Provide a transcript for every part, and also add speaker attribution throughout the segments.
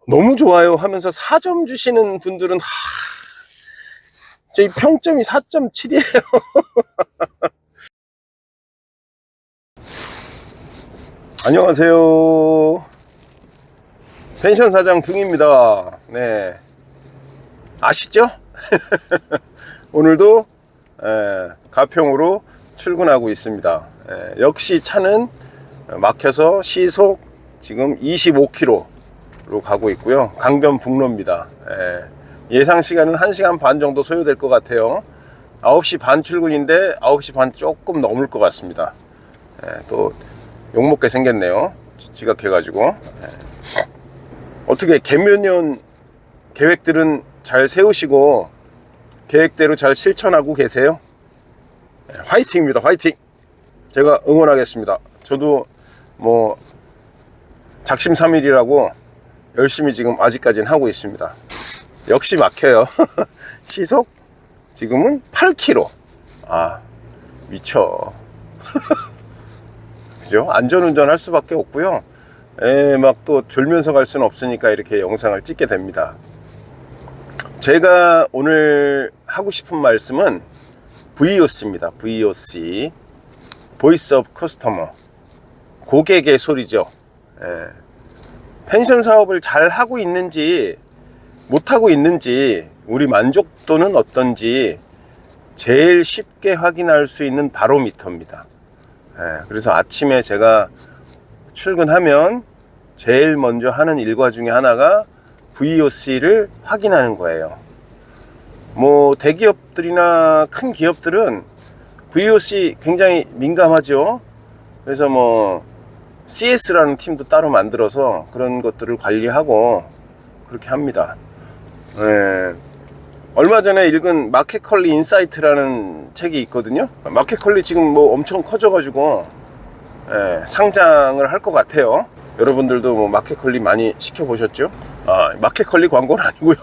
Speaker 1: 너무 좋아요 하면서 4점 주시는 분들은 저희 평점이 4.7이에요. 안녕하세요. 펜션 사장 둥입니다. 네, 아시죠? 오늘도 가평으로 출근하고 있습니다. 역시 차는 막혀서 시속 지금 25km로 가고 있고요. 강변북로입니다. 예상 시간은 1시간 반 정도 소요될 것 같아요. 9시 반 출근인데 9시 반 조금 넘을 것 같습니다. 또 욕먹게 생겼네요. 지각해가지고. 어떻게 개묘년 계획들은 잘 세우시고 계획대로 잘 실천하고 계세요? 화이팅입니다. 화이팅. 제가 응원하겠습니다. 저도 뭐 작심삼일이라고 열심히 지금 아직까지는 하고 있습니다. 역시 막혀요. 시속 지금은 8km. 미쳐. 그죠? 안전운전 할 수밖에 없고요. 막 또 졸면서 갈 수는 없으니까 이렇게 영상을 찍게 됩니다. 제가 오늘 하고 싶은 말씀은 VOC입니다. VOC, Voice of Customer, 고객의 소리죠. 펜션 사업을 잘 하고 있는지 못하고 있는지, 우리 만족도는 어떤지 제일 쉽게 확인할 수 있는 바로미터입니다. 그래서 아침에 제가 출근하면 제일 먼저 하는 일과 중에 하나가 VOC를 확인하는 거예요. 뭐 대기업들이나 큰 기업들은 VOC 굉장히 민감하죠. 그래서 뭐 CS라는 팀도 따로 만들어서 그런 것들을 관리하고 그렇게 합니다. 얼마 전에 읽은 마켓컬리 인사이트라는 책이 있거든요. 마켓컬리 지금 뭐 엄청 커져가지고 상장을 할 것 같아요. 여러분들도 뭐 마켓컬리 많이 시켜보셨죠? 마켓컬리 광고는 아니고요.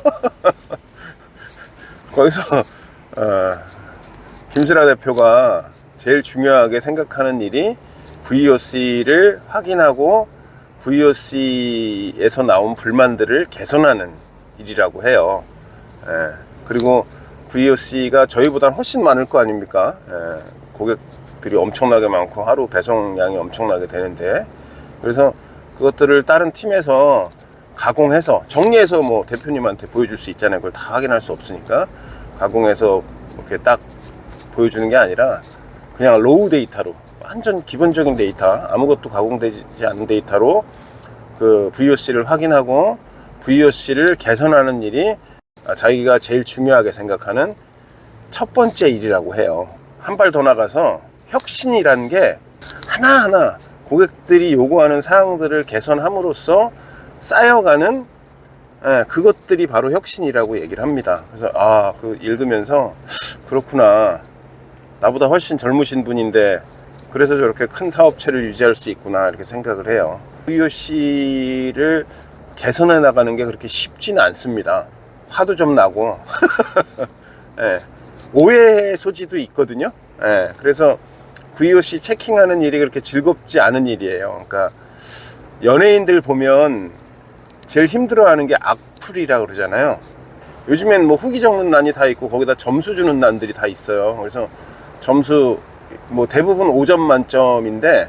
Speaker 1: 거기서 김슬아 대표가 제일 중요하게 생각하는 일이 VOC를 확인하고 VOC에서 나온 불만들을 개선하는 일이라고 해요. 그리고 VOC가 저희보다 훨씬 많을 거 아닙니까? 고객들이 엄청나게 많고 하루 배송량이 엄청나게 되는데, 그래서 그것들을 다른 팀에서 가공해서 정리해서 뭐 대표님한테 보여줄 수 있잖아요. 그걸 다 확인할 수 없으니까 가공해서 이렇게 딱 보여주는 게 아니라 그냥 로우 데이터로, 완전 기본적인 데이터, 아무것도 가공되지 않은 데이터로 그 VOC를 확인하고 VOC를 개선하는 일이 자기가 제일 중요하게 생각하는 첫 번째 일이라고 해요. 한 발 더 나가서 혁신이라는 게 하나하나 고객들이 요구하는 사항들을 개선함으로써 쌓여가는 그것들이 바로 혁신이라고 얘기를 합니다. 그래서 그 읽으면서 그렇구나, 나보다 훨씬 젊으신 분인데 그래서 저렇게 큰 사업체를 유지할 수 있구나, 이렇게 생각을 해요. VOC를 개선해 나가는 게 그렇게 쉽지는 않습니다. 화도 좀 나고 오해 소지도 있거든요. 그래서 VOC 체킹하는 일이 그렇게 즐겁지 않은 일이에요. 그러니까 연예인들 보면 제일 힘들어하는 게 악플이라고 그러잖아요. 요즘엔 뭐 후기 적는 난이 다 있고 거기다 점수 주는 난들이 다 있어요. 그래서 점수 뭐 대부분 5점 만점인데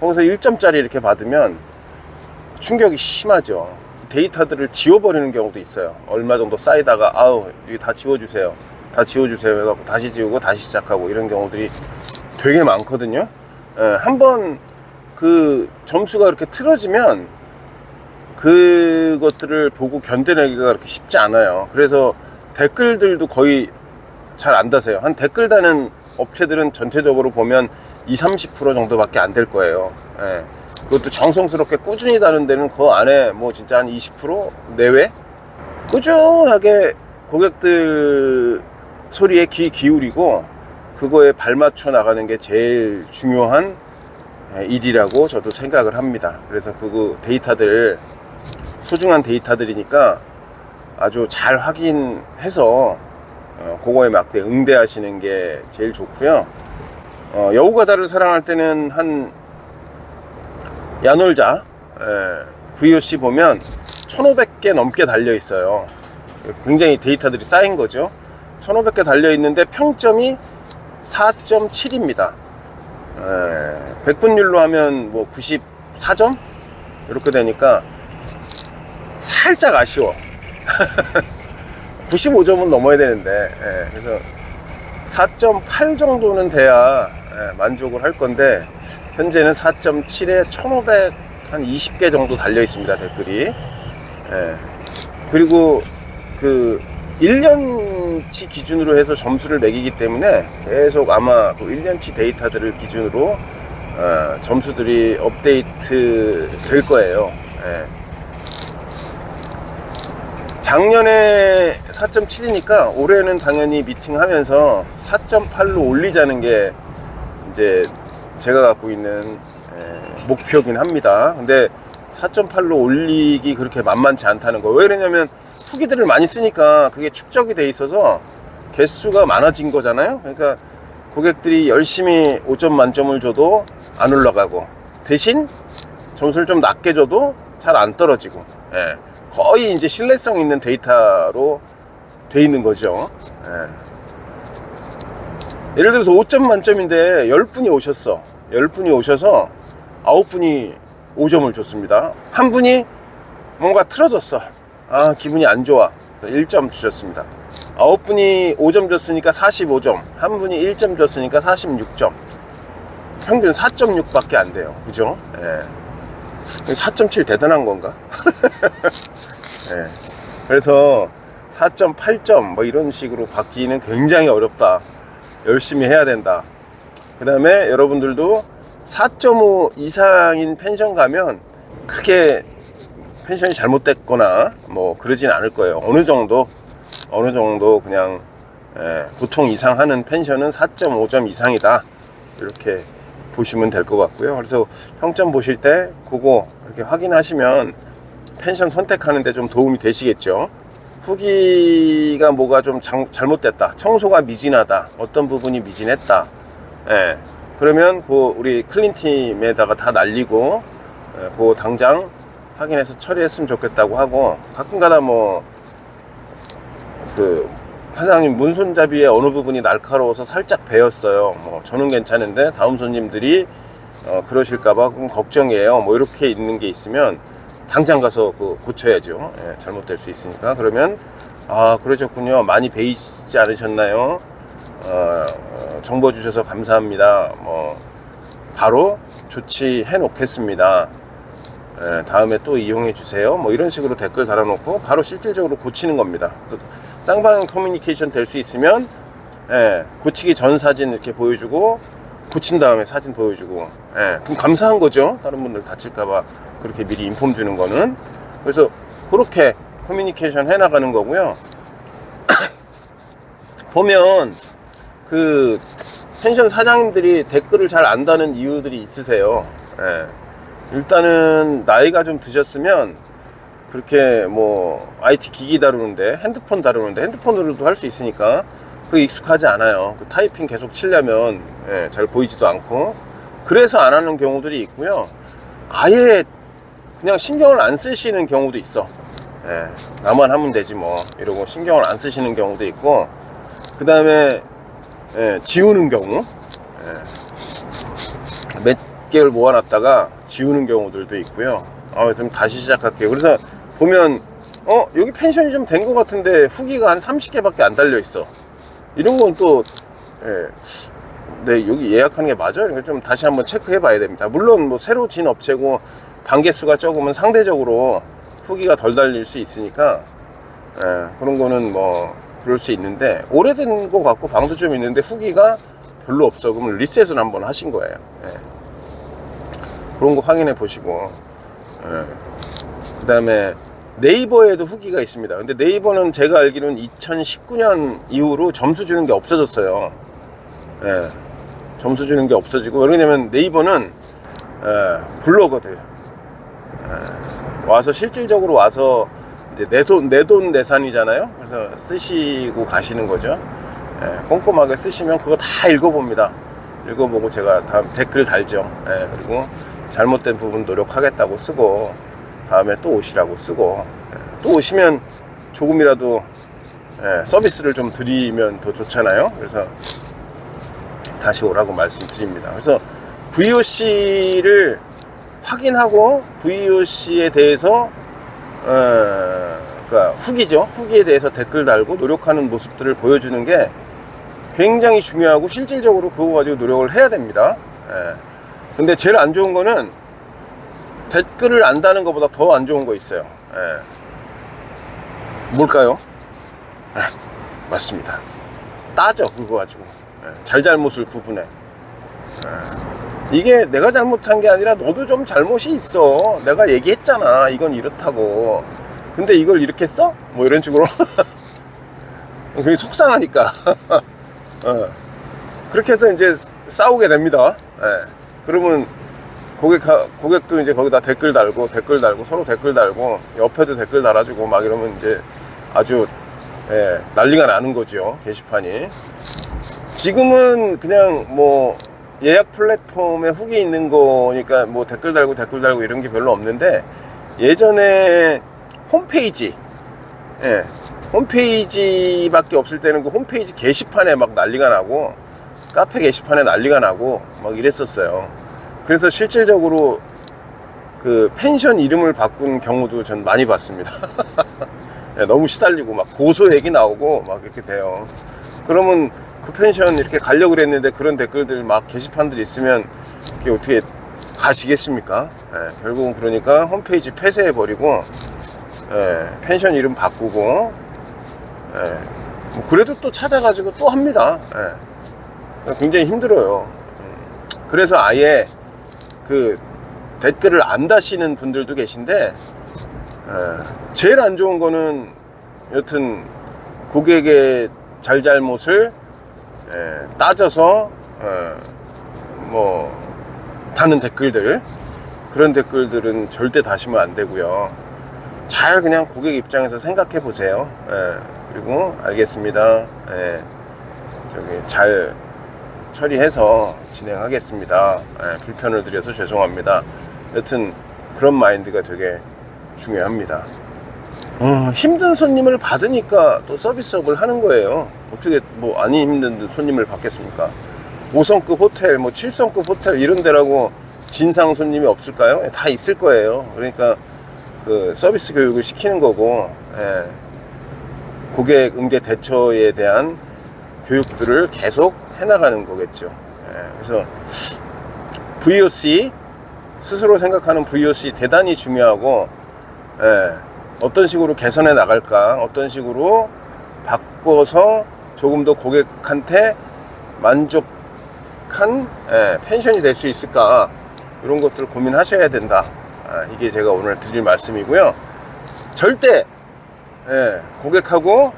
Speaker 1: 거기서 1점짜리 이렇게 받으면 충격이 심하죠. 데이터들을 지워버리는 경우도 있어요. 얼마 정도 쌓이다가 이거 다 지워주세요, 다 지워주세요 해갖고 다시 지우고 다시 시작하고 이런 경우들이 되게 많거든요. 한번 그 점수가 이렇게 틀어지면 그것들을 보고 견뎌내기가 그렇게 쉽지 않아요. 그래서 댓글들도 거의 잘 안 다세요. 한 댓글 다는 업체들은 전체적으로 보면 20-30% 정도밖에 안 될 거예요. 그것도 정성스럽게 꾸준히 다는 데는 그 안에 뭐 진짜 한 20% 내외? 꾸준하게 고객들 소리에 귀 기울이고 그거에 발맞춰 나가는 게 제일 중요한 일이라고 저도 생각을 합니다. 그래서 그 데이터들, 소중한 데이터들이니까 아주 잘 확인해서 그거에 맞게 응대하시는 게 제일 좋고요. 여우가 달을 사랑할 때는 한 야놀자 VOC 보면 1500개 넘게 달려 있어요. 굉장히 데이터들이 쌓인 거죠. 1500개 달려 있는데 평점이 4.7입니다. 100분율로 하면 뭐 94점? 이렇게 되니까 살짝 아쉬워. 95점은 넘어야 되는데, 그래서 4.8 정도는 돼야 만족을 할 건데, 현재는 4.7에 1520개 정도 달려 있습니다, 댓글이. 그리고 그 1년치 기준으로 해서 점수를 매기기 때문에 계속 아마 그 1년치 데이터들을 기준으로 점수들이 업데이트 될 거예요. 작년에 4.7이니까 올해는 당연히 미팅하면서 4.8로 올리자는 게 이제 제가 갖고 있는 목표긴 합니다. 근데 4.8로 올리기 그렇게 만만치 않다는 거. 왜 그러냐면 후기들을 많이 쓰니까 그게 축적이 돼 있어서 개수가 많아진 거잖아요. 그러니까 고객들이 열심히 5점 만점을 줘도 안 올라가고, 대신 점수를 좀 낮게 줘도 잘 안 떨어지고, 거의 이제 신뢰성 있는 데이터로 돼 있는 거죠. 예를 들어서 5점 만점인데 10분이 오셨어. 10분이 오셔서 9분이 5점을 줬습니다. 한 분이 뭔가 틀어졌어. 아, 기분이 안 좋아. 1점 주셨습니다. 9분이 5점 줬으니까 45점. 한 분이 1점 줬으니까 46점. 평균 4.6 밖에 안 돼요. 그죠? 4.7 대단한 건가? 그래서 4.8점 뭐 이런 식으로 바뀌는 굉장히 어렵다. 열심히 해야 된다. 그 다음에 여러분들도 4.5 이상인 펜션 가면 크게 펜션이 잘못됐거나 뭐 그러진 않을 거예요. 어느 정도 그냥 보통 이상 하는 펜션은 4.5점 이상이다, 이렇게 보시면 될 것 같고요. 그래서 평점 보실 때 그거 이렇게 확인하시면 펜션 선택하는 데 좀 도움이 되시겠죠. 후기가 뭐가 좀 잘못됐다, 청소가 미진하다, 어떤 부분이 미진했다, 그러면 그 우리 클린팀에다가 다 날리고 그 당장 확인해서 처리했으면 좋겠다고 하고, 가끔가다 뭐 그 사장님 문손잡이의 어느 부분이 날카로워서 살짝 베었어요, 뭐 저는 괜찮은데 다음 손님들이 그러실까봐 걱정이에요, 뭐 이렇게 있는 게 있으면 당장 가서 고쳐야죠. 잘못될 수 있으니까. 그러면 아, 그러셨군요, 많이 베이지 않으셨나요, 정보 주셔서 감사합니다, 뭐 바로 조치해 놓겠습니다, 다음에 또 이용해 주세요, 뭐 이런 식으로 댓글 달아놓고 바로 실질적으로 고치는 겁니다. 쌍방향 커뮤니케이션 될 수 있으면 고치기 전 사진 이렇게 보여주고, 고친 다음에 사진 보여주고, 그럼 감사한 거죠. 다른 분들 다칠까봐 그렇게 미리 인폼 주는 거는. 그래서 그렇게 커뮤니케이션 해나가는 거고요. 보면 그 펜션 사장님들이 댓글을 잘 안 다는 이유들이 있으세요. 일단은 나이가 좀 드셨으면 그렇게 뭐 IT 기기 다루는데, 핸드폰 다루는데 핸드폰으로도 할 수 있으니까 그게 익숙하지 않아요. 그 타이핑 계속 치려면 잘 보이지도 않고, 그래서 안 하는 경우들이 있고요. 아예 그냥 신경을 안 쓰시는 경우도 있어. 나만 하면 되지 뭐 이러고 신경을 안 쓰시는 경우도 있고, 그 다음에 지우는 경우, 몇 개월 모아놨다가 지우는 경우들도 있고요. 좀 다시 시작할게요. 그래서 보면 여기 펜션이 좀 된 것 같은데 후기가 한 30개밖에 안 달려 있어. 이런 건 또 네, 여기 예약하는 게 맞아요? 그러니까 좀 다시 한번 체크해 봐야 됩니다. 물론 뭐 새로 진 업체고 단계수가 적으면 상대적으로 후기가 덜 달릴 수 있으니까 그런 거는 뭐 그럴 수 있는데, 오래된 거 같고 방도 좀 있는데 후기가 별로 없어, 그러면 리셋을 한번 하신 거예요. 그런 거 확인해 보시고, 그 다음에 네이버에도 후기가 있습니다. 근데 네이버는 제가 알기로는 2019년 이후로 점수 주는 게 없어졌어요. 점수 주는 게 없어지고, 왜냐면 네이버는 블로거들 와서 실질적으로 와서 이제 내 돈 내산이잖아요. 그래서 쓰시고 가시는 거죠. 꼼꼼하게 쓰시면 그거 다 읽어봅니다. 읽어보고 제가 다음 댓글 달죠. 그리고 잘못된 부분 노력하겠다고 쓰고, 다음에 또 오시라고 쓰고, 또 오시면 조금이라도 서비스를 좀 드리면 더 좋잖아요. 그래서 다시 오라고 말씀드립니다. 그래서 VOC를 확인하고 VOC에 대해서 그러니까 후기에 대해서 댓글 달고 노력하는 모습들을 보여주는 게 굉장히 중요하고 실질적으로 그거 가지고 노력을 해야 됩니다. 근데 제일 안 좋은 거는 댓글을 안 다는 것보다 더 안 좋은 거 있어요. 뭘까요? 맞습니다. 따져 그거 가지고 잘잘못을 구분해. 이게 내가 잘못한 게 아니라 너도 좀 잘못이 있어. 내가 얘기했잖아 이건 이렇다고. 근데 이걸 이렇게 써? 뭐 이런 식으로 그게 속상하니까 그렇게 해서 이제 싸우게 됩니다. 그러면 고객도 이제 거기다 댓글 달고 서로 댓글 달고 옆에도 댓글 달아주고 막 이러면 이제 아주 난리가 나는 거죠, 게시판이. 지금은 그냥 뭐 예약 플랫폼에 후기 있는 거니까 뭐 댓글 달고 이런 게 별로 없는데, 예전에 홈페이지밖에 없을 때는 그 홈페이지 게시판에 막 난리가 나고 카페 게시판에 난리가 나고 막 이랬었어요. 그래서 실질적으로 그 펜션 이름을 바꾼 경우도 전 많이 봤습니다. 너무 시달리고 막 고소 얘기 나오고 막 이렇게 돼요. 그러면 그 펜션 이렇게 가려고 그랬는데 그런 댓글들 막 게시판들 있으면 이게 어떻게 가시겠습니까? 결국은 그러니까 홈페이지 폐쇄해버리고 펜션 이름 바꾸고 뭐 그래도 또 찾아가지고 또 합니다. 굉장히 힘들어요. 그래서 아예 그 댓글을 안 다시는 분들도 계신데, 제일 안 좋은 거는 여튼 고객의 잘잘못을 따져서 뭐 다는 댓글들, 그런 댓글들은 절대 다시면 안 되고요. 잘 그냥 고객 입장에서 생각해 보세요. 그리고 알겠습니다. 저기 잘 처리해서 진행하겠습니다. 불편을 드려서 죄송합니다. 여튼 그런 마인드가 되게 중요합니다. 힘든 손님을 받으니까 또 서비스업을 하는 거예요. 어떻게 뭐 안 힘든 손님을 받겠습니까? 5성급 호텔, 뭐 7성급 호텔 이런 데라고 진상 손님이 없을까요? 다 있을 거예요. 그러니까 그 서비스 교육을 시키는 거고, 고객 응대 대처에 대한 교육들을 계속 해나가는 거겠죠. 그래서 VOC, 스스로 생각하는 VOC 대단히 중요하고, 어떤 식으로 개선해 나갈까, 어떤 식으로 바꿔서 조금 더 고객한테 만족한 펜션이 될 수 있을까, 이런 것들을 고민하셔야 된다. 이게 제가 오늘 드릴 말씀이고요. 절대 고객하고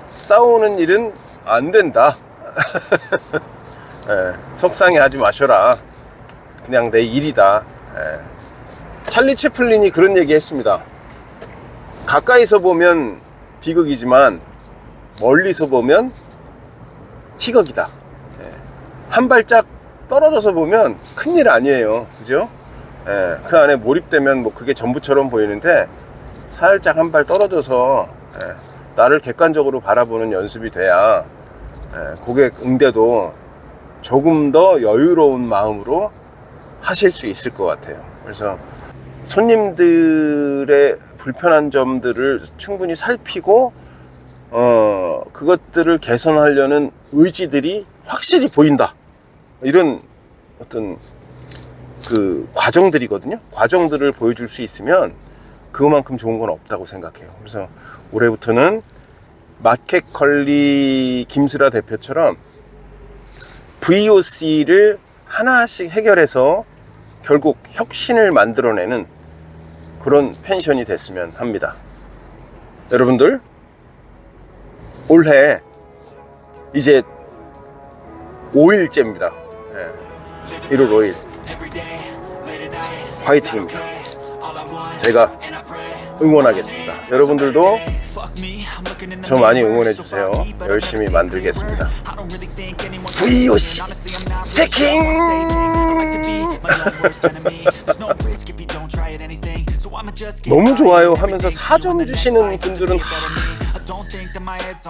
Speaker 1: 싸우는 일은 안 된다. 속상해 하지 마셔라. 그냥 내 일이다. 찰리 채플린이 그런 얘기 했습니다. 가까이서 보면 비극이지만 멀리서 보면 희극이다. 한 발짝 떨어져서 보면 큰일 아니에요. 그죠? 그 안에 몰입되면 뭐 그게 전부처럼 보이는데, 살짝 한 발 떨어져서 나를 객관적으로 바라보는 연습이 돼야 고객 응대도 조금 더 여유로운 마음으로 하실 수 있을 것 같아요. 그래서 손님들의 불편한 점들을 충분히 살피고 그것들을 개선하려는 의지들이 확실히 보인다. 이런 어떤 그 과정들이거든요. 과정들을 보여줄 수 있으면 그만큼 좋은 건 없다고 생각해요. 그래서 올해부터는 마켓컬리 김슬아 대표처럼 VOC를 하나씩 해결해서 결국 혁신을 만들어내는 그런 펜션이 됐으면 합니다. 여러분들, 올해 이제 5일째입니다. 1월 5일 화이팅입니다. 제가 응원하겠습니다. 여러분들도 저 많이 응원해주세요. 열심히 만들겠습니다. VOC 세킹! 너무 좋아요 하면서 4점 주시는 분들은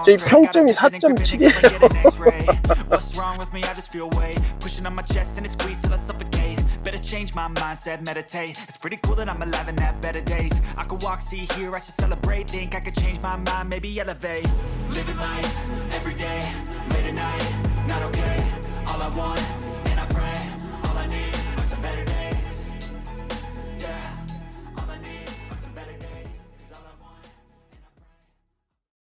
Speaker 1: 제 평점이 4.7이에요.
Speaker 2: What's wrong with me? I just feel weight pushing on my chest and it squeezes till I suffocate. Better change my mindset, meditate. It's pretty cool that I'm alive and have better days. I could walk, see, hear, I should celebrate. Think I could change my mind, maybe elevate. Living life every day, late at night, not okay. All I want